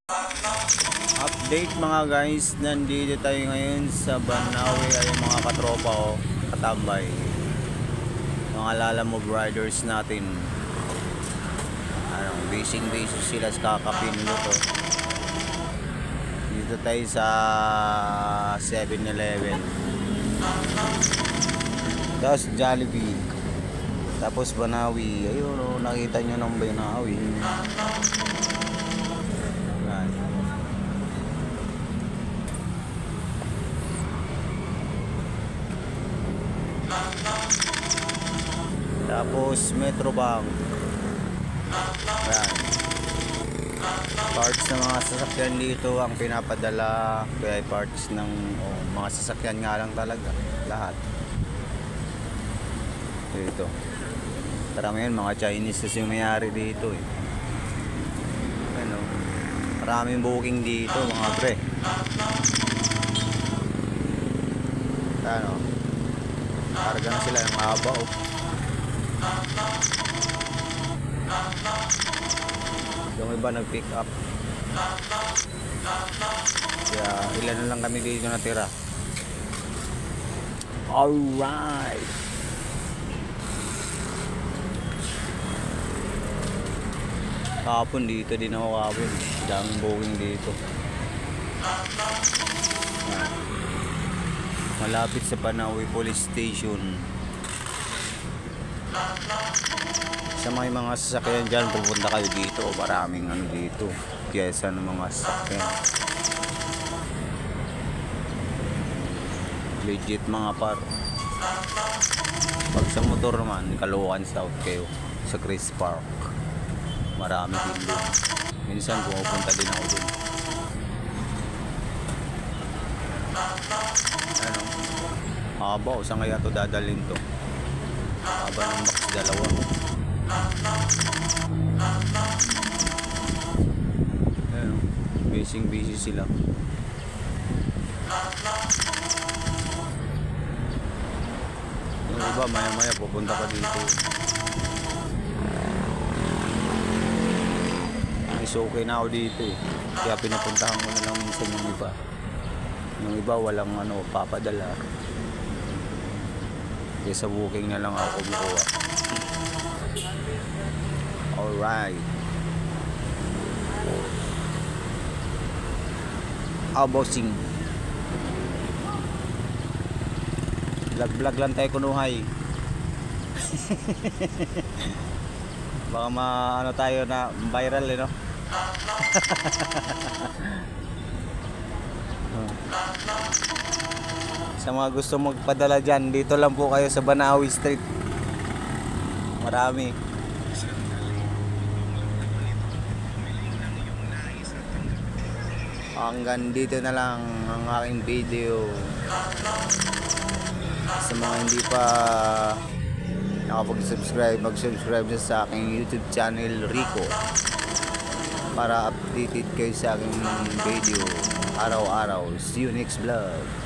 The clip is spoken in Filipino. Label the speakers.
Speaker 1: Update mga guys, nandito tayo ngayon sa Banawi ay mga katropa ko, katambay. Mga Lalamove riders natin. Basing sila sa kakapinlo to. Dito tayo sa 7-Eleven. Tapos Jollibee. Tapos Banawi. Ayun o, nakita nyo ng Banawi. Tapos Metrobank. Ayan. Parts ng mga sasakyan dito ang pinapadala, kaya parts ng mga sasakyan nga lang talaga lahat dito. Karamihan mga Chinese kasi yung mayari dito eh. Ano, maraming booking dito mga pre. Ano, karga na sila yung haba oh. Yung iba nag-pick up. Kaya ilan na lang kami dito natira. Alright. Kahapon dito din ako kahapon. Daming booking dito. Malapit sa Banawi Police Station. Sa mga sasakyan dyan, pupunta kayo dito. Maraming ano dito, pyesa ng mga sasakyan. Legit mga par. Pag sa motor naman, Caloocan South kayo sa Chris Park. Marami din doon. Minsan pumupunta din ako doon. Ano? Haba o saan kaya ito dadalhin to? Haba ng box dalawa. Ayan, busy sila. Yung iba maya pupunta pa dito. Is okay na ako dito eh. Kaya pinapuntahan ko na lang minsan yung iba. Yung iba walang ano papadala. Kaya sa booking na lang ako kumukuha. Alright. Bossing. Vlog lang tayo kunuhay. Baka ano tayo na viral eh no. Sa mga gusto magpadala dyan, dito lang po kayo sa Banawi Street. Marami. Hanggang dito na lang ang aking video. Sa mga hindi pa nakapag-subscribe, mag-subscribe sa aking YouTube channel Rico para updated kayo sa aking video araw-araw. See you next vlog.